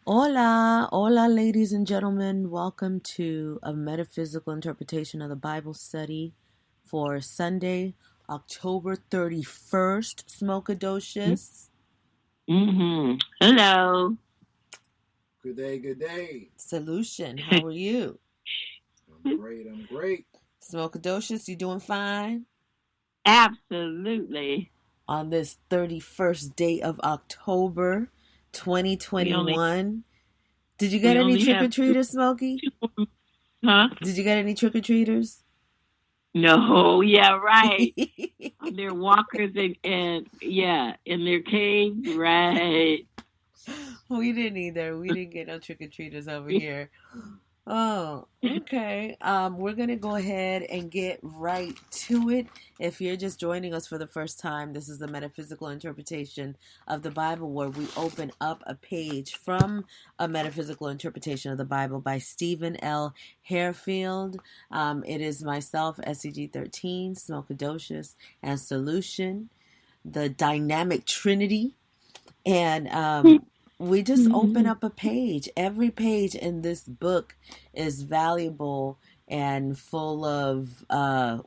Hola, hola, ladies and gentlemen. Welcome to a metaphysical interpretation of the Bible study for Sunday, October 31st. Smokadocious. Mm-hmm. Hello. Good day, good day. Solution. How are you? I'm great. Smokadocious, you doing fine? Absolutely. On this 31st day of October We only 2021. Did you get we any only have trick-or-treaters, Smokey? two, huh? Did you get any trick-or-treaters? No, yeah, right. On their walkers and yeah, in their caves, right. We didn't either. We didn't get no trick-or-treaters over here. Oh, okay. We're gonna go ahead and get right to it. If you're just joining us for the first time, this is the metaphysical interpretation of the Bible, where we open up a page from a metaphysical interpretation of the Bible by Stephen L. Harefield. It is myself, SCG13, Smokadocious, and Solution, the dynamic trinity. And we just open up a page. Every page in this book is valuable and full of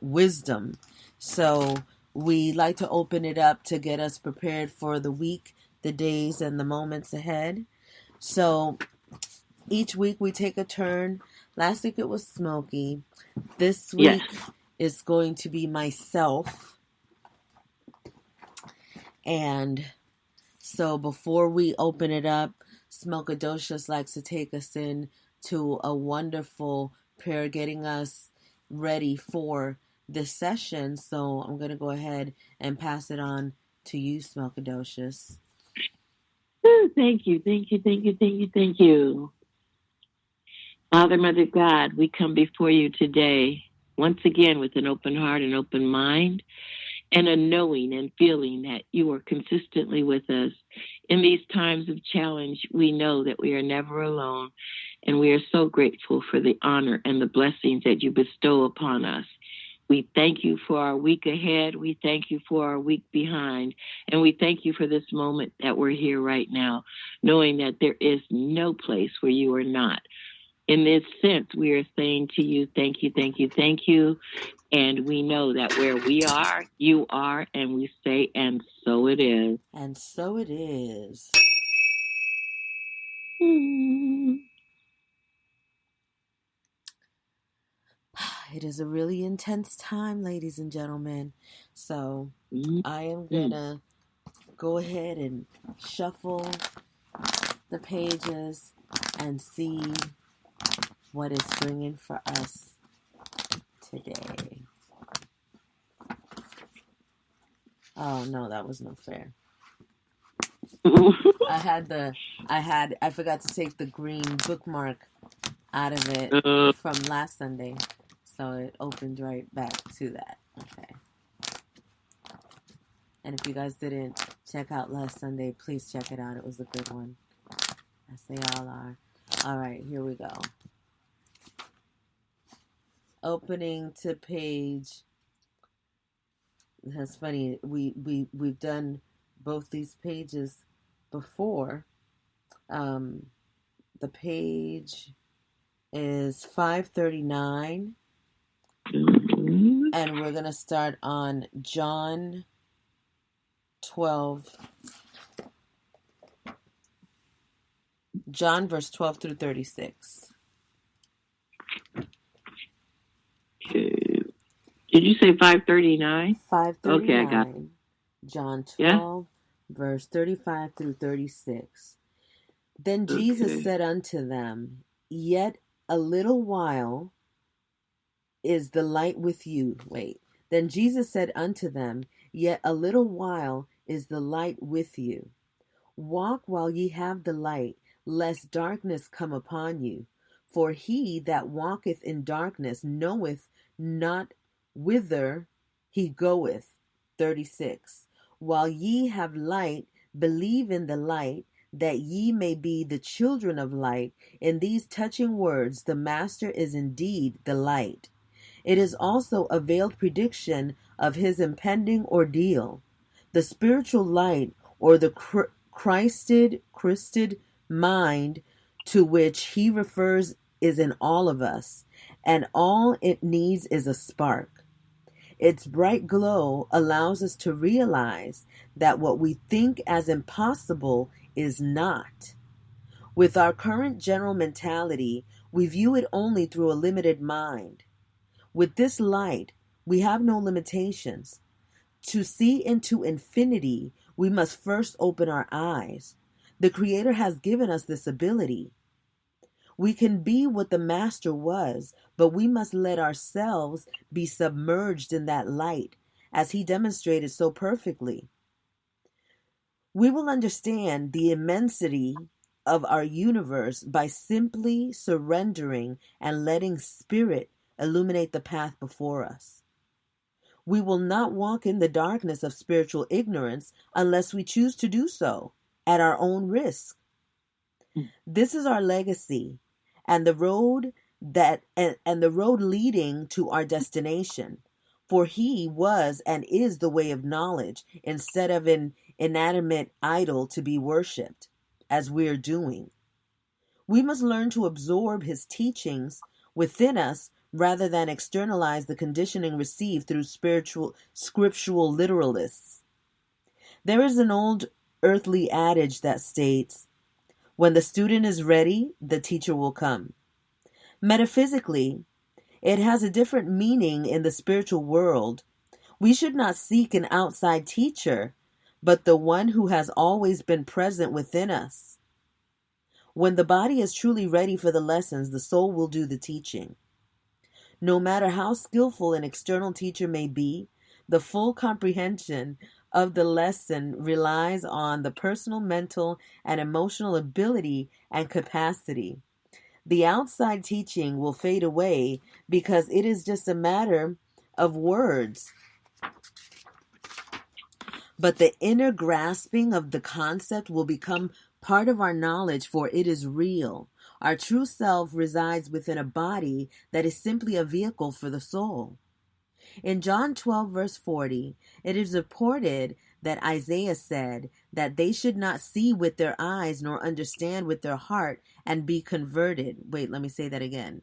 wisdom. So we like to open it up to get us prepared for the week, the days, and the moments ahead. So each week we take a turn. Last week it was Smokey. This Yes. week is going to be myself. And so before we open it up, Smokadocious likes to take us in to a wonderful prayer, getting us ready for this session. So I'm going to go ahead and pass it on to you, Smokadocious. Thank you, thank you, thank you, thank you, thank you. Father, Mother God, we come before you today once again with an open heart and open mind, and a knowing and feeling that you are consistently with us. In these times of challenge, we know that we are never alone, and we are so grateful for the honor and the blessings that you bestow upon us. We thank you for our week ahead. We thank you for our week behind. And we thank you for this moment that we're here right now, knowing that there is no place where you are not. In this sense, we are saying to you, thank you, thank you, thank you. And we know that where we are, you are, and we say, and so it is. And so it is. It is a really intense time, ladies and gentlemen. So I am going to go ahead and shuffle the pages and see what it's bringing for us today. Oh no, that was no fair. I forgot to take the green bookmark out of it from last Sunday, so it opened right back to that. Okay. And if you guys didn't check out last Sunday, please check it out. It was a good one, as they all are. All right, here we go. Opening to page. That's funny. We've done both these pages before. The page is 539, and we're gonna start on John 12. John verse 12 through 36. Did you say 539? 539. Okay, I got it. John 12, verse 35 through 36. Then Jesus said unto them, Yet a little while is the light with you. Then Jesus said unto them, Yet a little while is the light with you. Walk while ye have the light, lest darkness come upon you. For he that walketh in darkness knoweth not whither he goeth. 36. While ye have light, believe in the light, that ye may be the children of light. In these touching words, the Master is indeed the light. It is also a veiled prediction of his impending ordeal. The spiritual light, or the Christed mind to which he refers is in all of us, and all it needs is a spark. Its bright glow allows us to realize that what we think as impossible is not. With our current general mentality, we view it only through a limited mind. With this light, we have no limitations. To see into infinity, we must first open our eyes. The Creator has given us this ability. We can be what the Master was, but we must let ourselves be submerged in that light, as he demonstrated so perfectly. We will understand the immensity of our universe by simply surrendering and letting Spirit illuminate the path before us. We will not walk in the darkness of spiritual ignorance unless we choose to do so at our own risk. This is our legacy and the road leading to our destination. For he was and is the way of knowledge instead of an inanimate idol to be worshipped, as we're doing. We must learn to absorb his teachings within us rather than externalize the conditioning received through scriptural literalists. There is an old earthly adage that states, when the student is ready, the teacher will come. Metaphysically, it has a different meaning in the spiritual world. We should not seek an outside teacher, but the one who has always been present within us. When the body is truly ready for the lessons, the soul will do the teaching. No matter how skillful an external teacher may be, the full comprehension of the lesson relies on the personal, mental, and emotional ability and capacity. The outside teaching will fade away because it is just a matter of words. But the inner grasping of the concept will become part of our knowledge, for it is real. Our true self resides within a body that is simply a vehicle for the soul. In John 12, verse 40, it is reported that Isaiah said that they should not see with their eyes nor understand with their heart and be converted. Wait, let me say that again.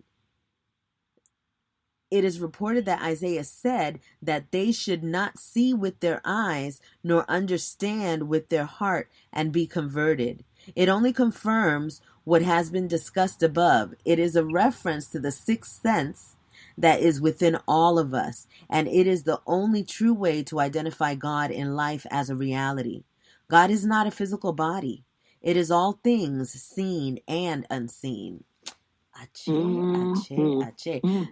It is reported that Isaiah said that they should not see with their eyes nor understand with their heart and be converted. It only confirms what has been discussed above. It is a reference to the sixth sense that is within all of us, and it is the only true way to identify God in life as a reality. God is not a physical body. It is all things seen and unseen.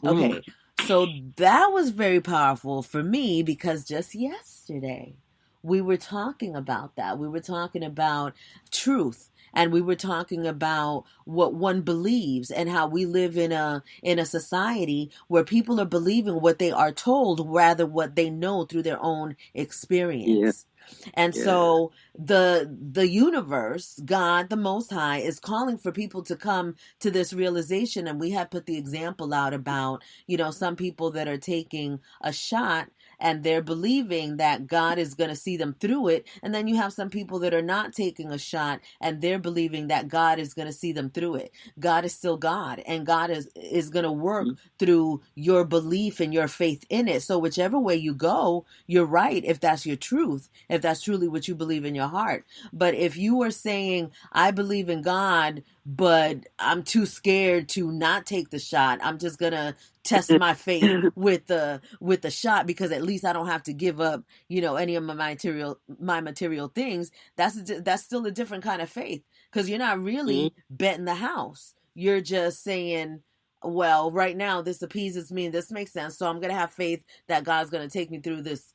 Okay, so that was very powerful for me because just yesterday we were talking about that. We were talking about truth. And we were talking about what one believes and how we live in a society where people are believing what they are told rather what they know through their own experience. And so the universe, God, the Most High, is calling for people to come to this realization. And we had put the example out about, some people that are taking a shot and they're believing that God is going to see them through it. And then you have some people that are not taking a shot and they're believing that God is going to see them through it. God is still God, and God is going to work through your belief and your faith in it. So whichever way you go, you're right if that's your truth, if that's truly what you believe in your heart. But if you are saying, I believe in God, but I'm too scared to not take the shot, I'm just going to test my faith with the shot because at least I don't have to give up, any of my material things. That's still a different kind of faith, because you're not really betting the house. You're just saying, well, right now this appeases me and this makes sense, so I'm going to have faith that God's going to take me through this,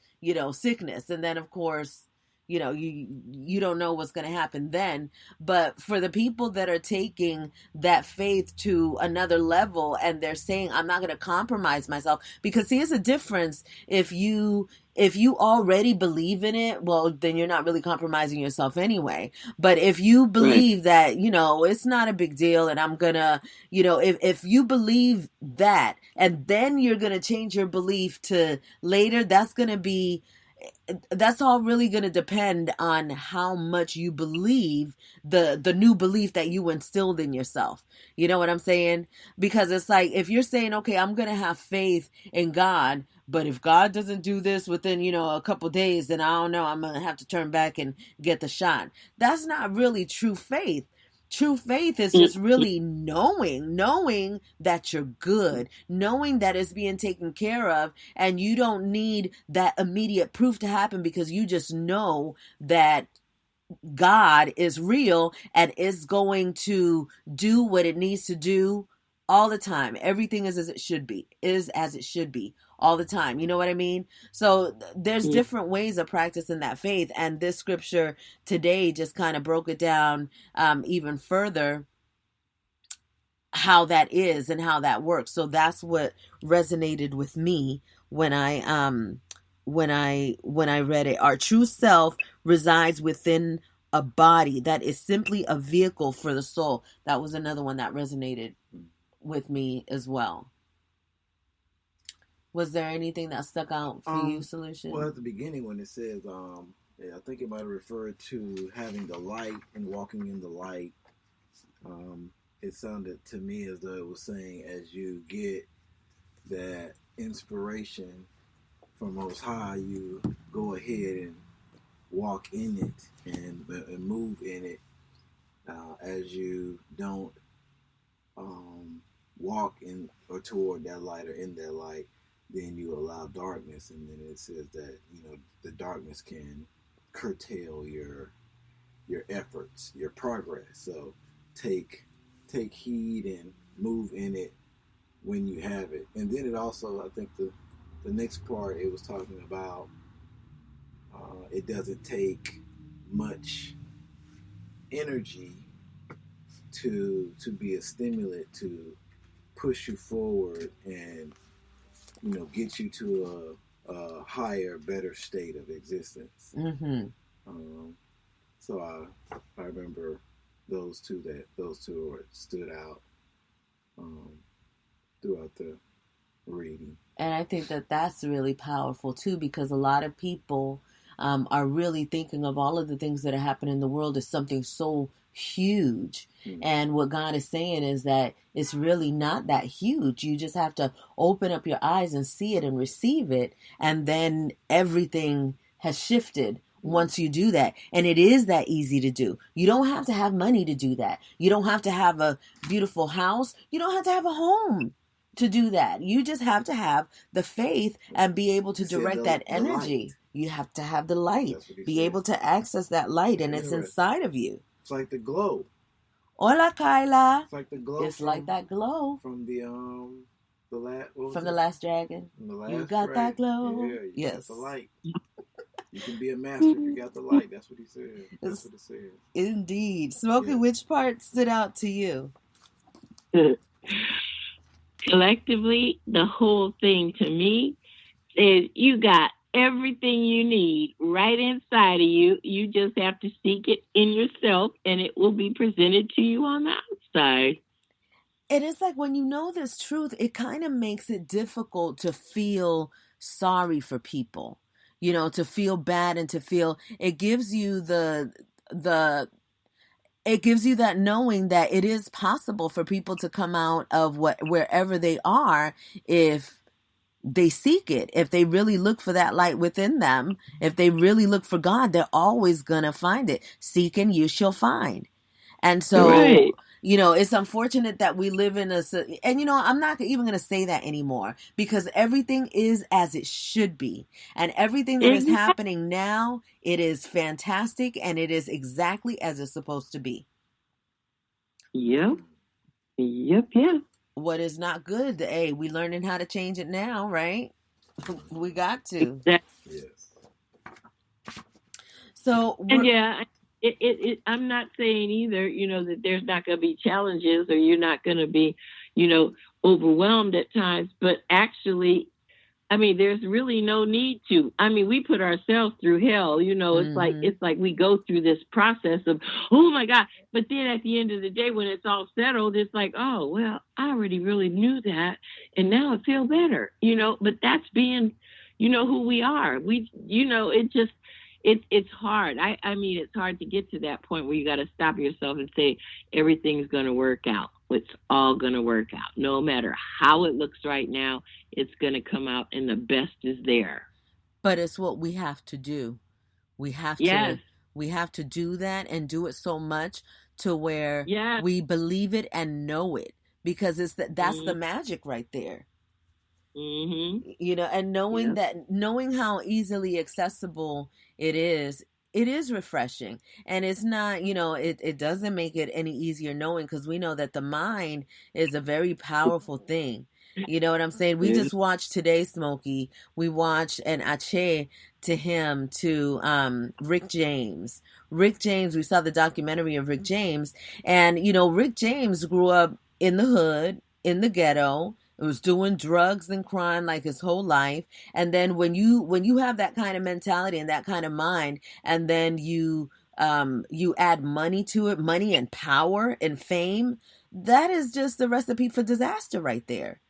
sickness. And then of course, you don't know what's going to happen then. But for the people that are taking that faith to another level and they're saying, I'm not going to compromise myself, because here's a difference. If you already believe in it, well, then you're not really compromising yourself anyway. But if you believe that, it's not a big deal and I'm gonna, if you believe that and then you're going to change your belief to later, that's going to be that's all really going to depend on how much you believe the new belief that you instilled in yourself. You know what I'm saying? Because it's like, if you're saying, okay, I'm going to have faith in God, but if God doesn't do this within, a couple days, then I don't know, I'm going to have to turn back and get the shot. That's not really true faith. True faith is just really knowing that you're good, knowing that it's being taken care of, and you don't need that immediate proof to happen, because you just know that God is real and is going to do what it needs to do all the time. Everything is as it should be, all the time. You know what I mean? So there's different ways of practicing that faith. And this scripture today just kind of broke it down even further, how that is and how that works. So that's what resonated with me when I read it. Our true self resides within a body that is simply a vehicle for the soul. That was another one that resonated with me as well. Was there anything that stuck out for you, Solution? Well, at the beginning when it says, I think it might have referred to having the light and walking in the light. It sounded to me as though it was saying, as you get that inspiration from Most High, you go ahead and walk in it and move in it. As you don't walk in or toward that light or in that light, then you allow darkness, and then it says that the darkness can curtail your efforts, your progress. So take heed and move in it when you have it. And then it also, I think the next part, it was talking about it doesn't take much energy to be a stimulant to push you forward and get you to a higher, better state of existence. Mm-hmm. So I remember those two stood out throughout the reading. And I think that that's really powerful too, because a lot of people are really thinking of all of the things that are happening in the world as something so huge. Mm-hmm. And what God is saying is that it's really not that huge. You just have to open up your eyes and see it and receive it. And then everything has shifted once you do that. And it is that easy to do. You don't have to have money to do that. You don't have to have a beautiful house. You don't have to have a home to do that. You just have to have the faith and be able to direct that energy. You have to have the light, be able to access that light, and it's inside of you. It's like the glow. Hola, Kyla. It's like the glow. It's like that glow from the Last Dragon. You got that glow. Yeah, you got yes. the light. You can be a master if you got the light. That's what he said. That's what it says. Indeed. Smokey, which part stood out to you? Collectively, the whole thing to me says you got everything you need right inside of you. You just have to seek it in yourself, and it will be presented to you on the outside. And it's like, when you know this truth, it kind of makes it difficult to feel sorry for people, to feel bad, and to feel, it gives you it gives you that knowing that it is possible for people to come out of wherever they are if they seek it. If they really look for that light within them, if they really look for God, they're always going to find it. Seek and you shall find. And so, right. It's unfortunate that we live in and I'm not even going to say that anymore, because everything is as it should be. And everything that is happening now, it is fantastic, and it is exactly as it's supposed to be. Yep. What is not good, we learning how to change it now, right? We got to. Yes. So, I'm not saying either, that there's not going to be challenges, or you're not going to be, overwhelmed at times. But actually, there's really no need to. We put ourselves through hell. It's like we go through this process of, oh my God. But then at the end of the day, when it's all settled, it's like, oh, well, I already really knew that, and now I feel better. But that's being, you know who we are. It's hard. I mean, it's hard to get to that point where you got to stop yourself and say everything's going to work out. It's all going to work out. No matter how it looks right now, it's going to come out and the best is there. But it's what we have to do. We have Yes. to we have to do that and do it so much to where Yes. we believe it and know it, because that's the Mm-hmm. magic right there. Mm-hmm. And knowing Yep. that, knowing how easily accessible it is refreshing. And it's not, it doesn't make it any easier knowing, because we know that the mind is a very powerful thing. You know what I'm saying? We Yeah. just watched today, Smokey. We watched an Ache to him to Rick James. Rick James, we saw the documentary of Rick James. And, Rick James grew up in the hood, in the ghetto, was doing drugs and crime like his whole life. And then when you have that kind of mentality and that kind of mind, and then you add money to it, money and power and fame, that is just the recipe for disaster right there.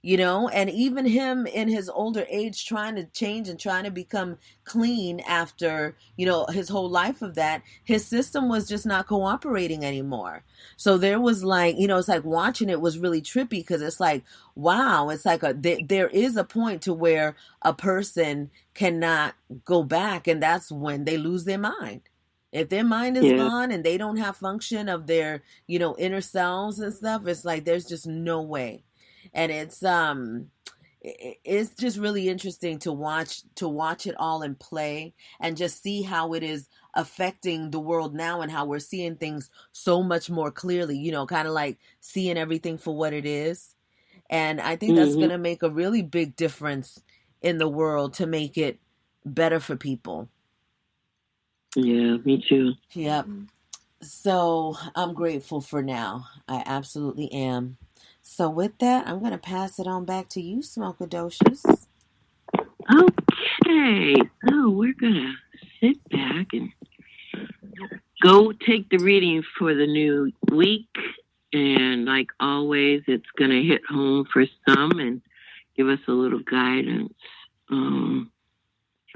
And even him in his older age trying to change and trying to become clean after his whole life of that, his system was just not cooperating anymore. So there was like, it's like watching it was really trippy, because it's like, wow, it's like there is a point to where a person cannot go back, and that's when they lose their mind. If their mind is Yeah. gone and they don't have function of their inner selves and stuff, it's like there's just no way. And it's just really interesting to watch it all in play, and just see how it is affecting the world now, and how we're seeing things so much more clearly, kind of like seeing everything for what it is. And I think that's going Mm-hmm. to make a really big difference in the world to make it better for people. Yeah, me too. Yep. Mm-hmm. So I'm grateful for now. I absolutely am. So with that, I'm going to pass it on back to you, Smokadocious. Okay. So we're gonna sit back and go take the reading for the new week. And like always, it's gonna hit home for some and give us a little guidance. If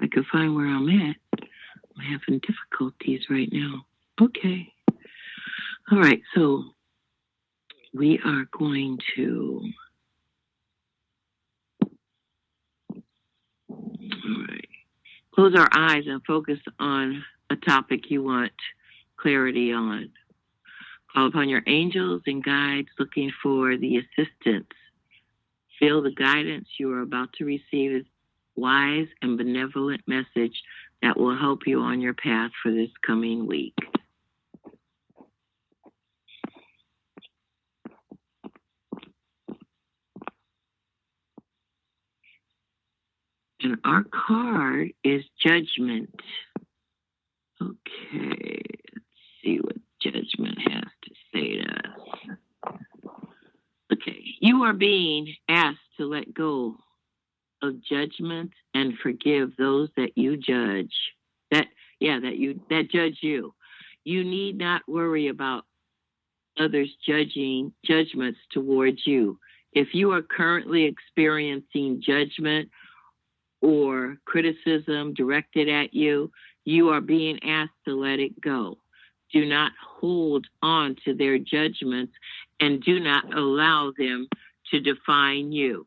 I can find where I'm at. I'm having difficulties right now. Okay. All right. So we are going to. All right. Close our eyes and focus on a topic you want clarity on. Call upon your angels and guides looking for the assistance. Feel the guidance you are about to receive is wise and benevolent message that will help you on your path for this coming week. And our card is judgment. Okay, let's see what judgment has to say to us. Okay, you are being asked to let go of judgment and forgive those that you judge. That judge you. You need not worry about others judging judgments towards you. If you are currently experiencing judgment or criticism directed at you, you are being asked to let it go. Do not hold on to their judgments and do not allow them to define you.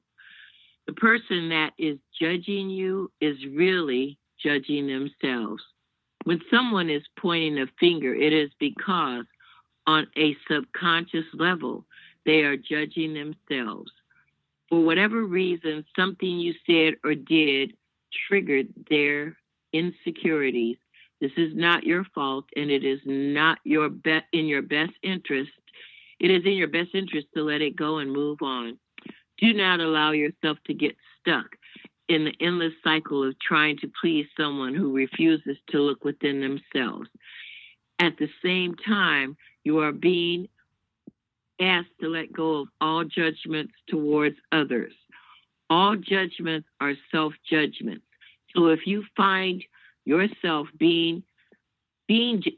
The person that is judging you is really judging themselves. When someone is pointing a finger, it is because on a subconscious level, they are judging themselves. For whatever reason, something you said or did triggered their insecurities. This is not your fault, and it is not in your best interest. It is in your best interest to let it go and move on. Do not allow yourself to get stuck in the endless cycle of trying to please someone who refuses to look within themselves. At the same time, you are being asked to let go of all judgments towards others. All judgments are self-judgments. So if you find yourself being judgmental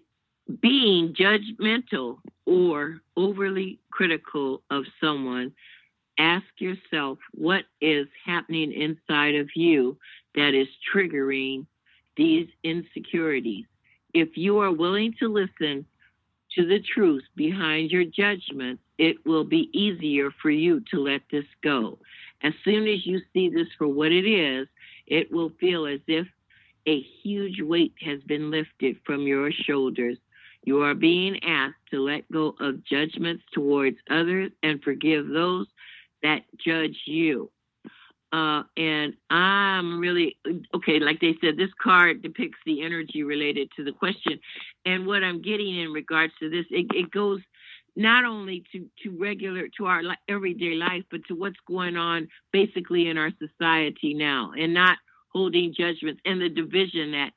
or overly critical of someone, ask yourself what is happening inside of you that is triggering these insecurities. If you are willing to listen to the truth behind your judgment, it will be easier for you to let this go. As soon as you see this for what it is, it will feel as if a huge weight has been lifted from your shoulders. You are being asked to let go of judgments towards others and forgive those that judge you. And I'm really, okay, like they said, this card depicts the energy related to the question. And what I'm getting in regards to this, it goes not only to our everyday life, but to what's going on basically in our society now, and not holding judgments and the division that,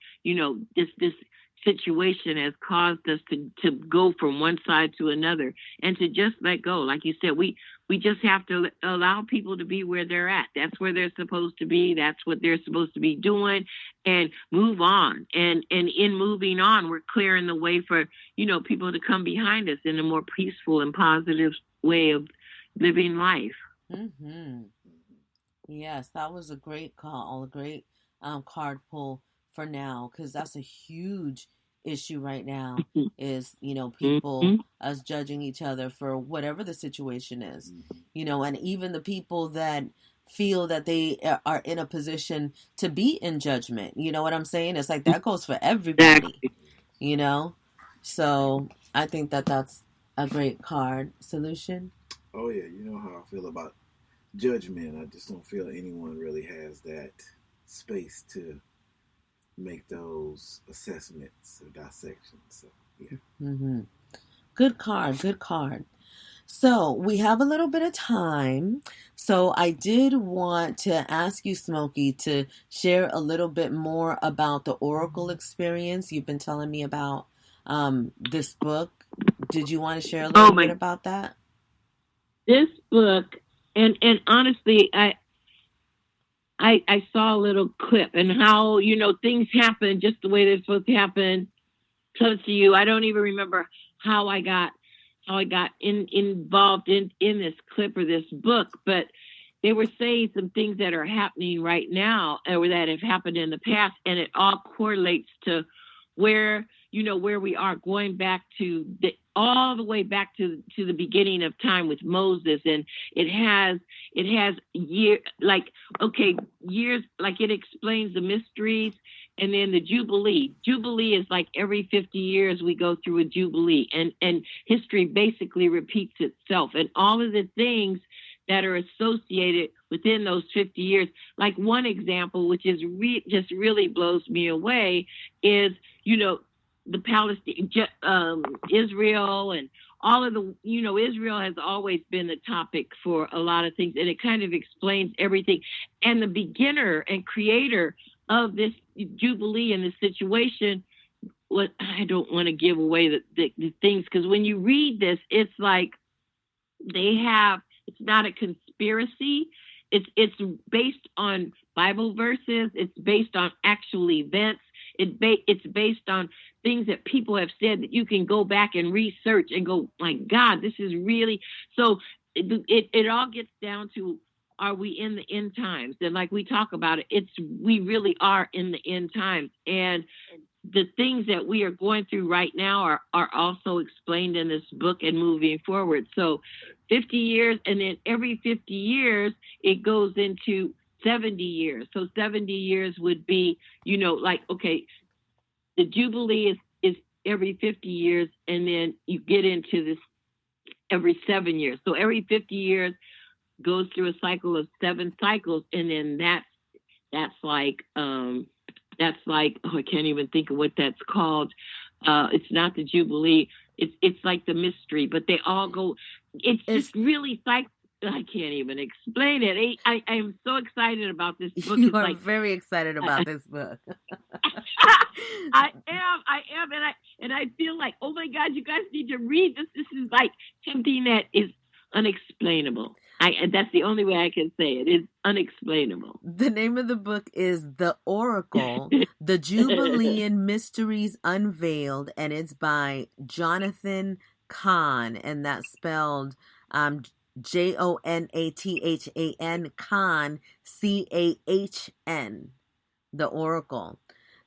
this situation has caused us to go from one side to another, and to just let go. Like you said, we just have to allow people to be where they're at. That's where they're supposed to be. That's what they're supposed to be doing, and move on. And in moving on, we're clearing the way for, people to come behind us in a more peaceful and positive way of living life. Mm-hmm. Yes, that was a great call, a great card pull for now, because that's a huge issue right now is, people us judging each other for whatever the situation is, and even the people that feel that they are in a position to be in judgment. You know what I'm saying? It's like that goes for everybody, So I think that that's a great card solution. Oh, yeah. You know how I feel about judgment. I just don't feel anyone really has that space to make those assessments or dissections. So, yeah. Mm-hmm. Good card. So we have a little bit of time. So I did want to ask you, Smokey, to share a little bit more about the Oracle experience. You've been telling me about this book. Did you want to share a little bit about that? This book, and honestly, I saw a little clip and how, things happen just the way they're supposed to happen. Close to you. I don't even remember how I got involved in this clip or this book, but they were saying some things that are happening right now or that have happened in the past, and it all correlates to where we are, going back to all the way back to the beginning of time with Moses. And it has years, like it explains the mysteries. And then the Jubilee is like every 50 years we go through a Jubilee, and history basically repeats itself, and all of the things that are associated within those 50 years. Like one example, which is just really blows me away, is, the Palestine, Israel, and all of the, Israel has always been the topic for a lot of things, and it kind of explains everything. And the beginner and creator of this Jubilee and the situation, I don't want to give away the things, because when you read this, it's like it's not a conspiracy. It's based on Bible verses. It's based on actual events. It's based on things that people have said that you can go back and research and go, my God, this is really. So it all gets down to, are we in the end times? And like we talk about it, we really are in the end times. And the things that we are going through right now are also explained in this book and moving forward. So 50 years, and then every 50 years, it goes into 70 years. So 70 years would be, okay, the Jubilee is every 50 years, and then you get into this every 7 years. So every 50 years goes through a cycle of 7 cycles, and then that's like, oh, I can't even think of what that's called. It's not the Jubilee. It's like the mystery, but they all go. It's just really I can't even explain it. I am so excited about this book. You are very excited about this book. I am, and I feel like, oh my God, you guys need to read this. This is like something that is unexplainable. That's the only way I can say it. It's unexplainable. The name of the book is The Oracle, The Jubilean Mysteries Unveiled, and it's by Jonathan Cahn, and that's spelled Jonathan, Cahn, Chahn. the oracle.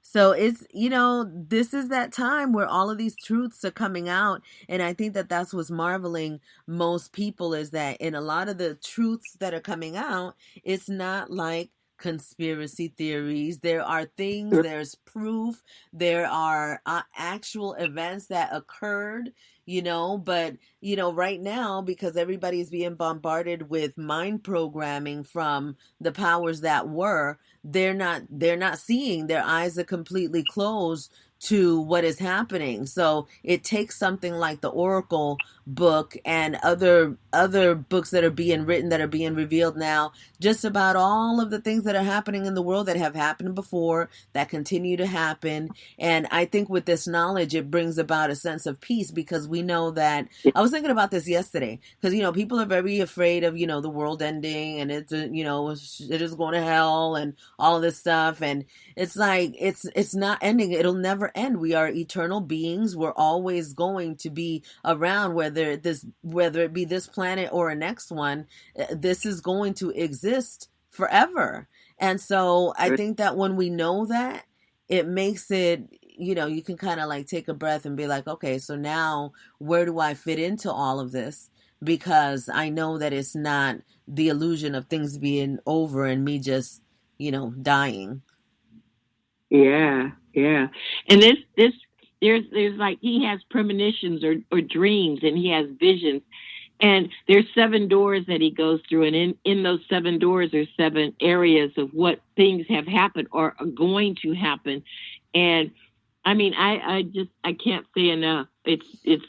So it's, this is that time where all of these truths are coming out. And I think that that's what's marveling most people, is that in a lot of the truths that are coming out, it's not like conspiracy theories. There are things, there's proof, there are actual events that occurred, but, right now, because everybody's being bombarded with mind programming from the powers that were, they're not seeing. Their eyes are completely closed to what is happening. So it takes something like the Oracle book and other books that are being written, that are being revealed now, just about all of the things that are happening in the world, that have happened before, that continue to happen. And I think with this knowledge, it brings about a sense of peace, because we know that, I was thinking about this yesterday, because people are very afraid of the world ending, and it's it is going to hell and all of this stuff. And it's like, it's not ending. It'll never end. We are eternal beings. We're always going to be around, whether it be this planet or a next one. This is going to exist forever. And so I think that when we know that, it makes it, you can kind of like take a breath and be like, okay, so now where do I fit into all of this? Because I know that it's not the illusion of things being over and me just, dying. Yeah, yeah. And there's like, he has premonitions or dreams, and he has visions. And there's 7 doors that he goes through, and in those 7 doors are 7 areas of what things have happened or are going to happen. And I mean, I can't say enough. It's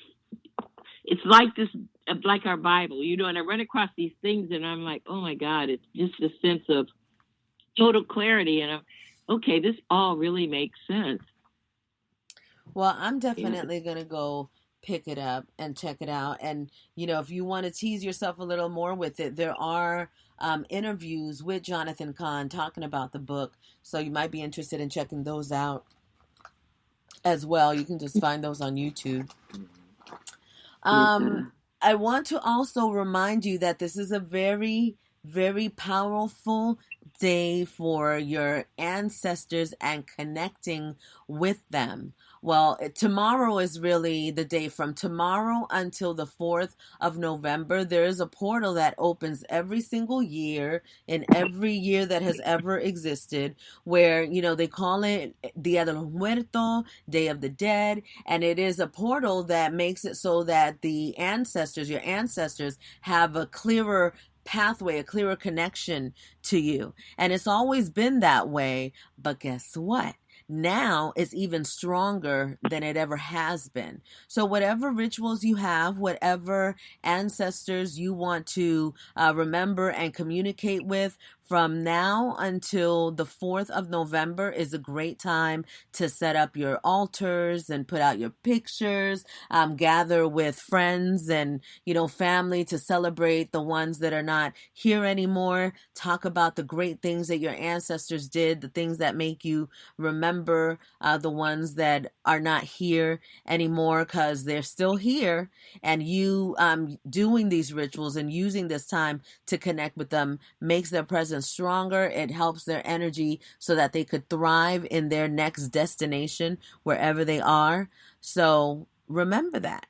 like this, like our Bible, and I run across these things, and I'm like, oh my God, it's just a sense of total clarity. And okay, this all really makes sense. Well, I'm definitely going to go pick it up and check it out. And, if you want to tease yourself a little more with it, there are interviews with Jonathan Cahn talking about the book. So you might be interested in checking those out as well. You can just find those on YouTube. I want to also remind you that this is a very, very powerful day for your ancestors and connecting with them. Well, tomorrow is really the day. From tomorrow until the 4th of November, there is a portal that opens every single year, in every year that has ever existed, where, they call it Dia de los Muertos, Day of the Dead. And it is a portal that makes it so that the ancestors, your ancestors, have a clearer pathway, a clearer connection to you. And it's always been that way. But guess what? Now it's even stronger than it ever has been. So whatever rituals you have, whatever ancestors you want to remember and communicate with, from now until the 4th of November is a great time to set up your altars and put out your pictures, gather with friends and, family to celebrate the ones that are not here anymore. Talk about the great things that your ancestors did, the things that make you remember the ones that are not here anymore, because they're still here. And you doing these rituals and using this time to connect with them makes their presence stronger. It helps their energy so that they could thrive in their next destination, wherever they are. So remember that.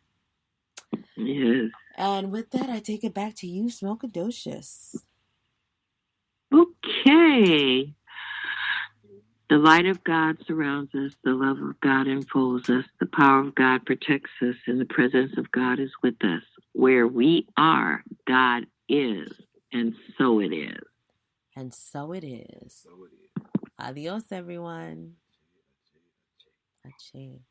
Yes. And with that, I take it back to you, Smokadocious. Okay. The light of God surrounds us. The love of God enfolds us. The power of God protects us. And the presence of God is with us. Where we are, God is. And so it is. And so it is. Adios, everyone. Ache.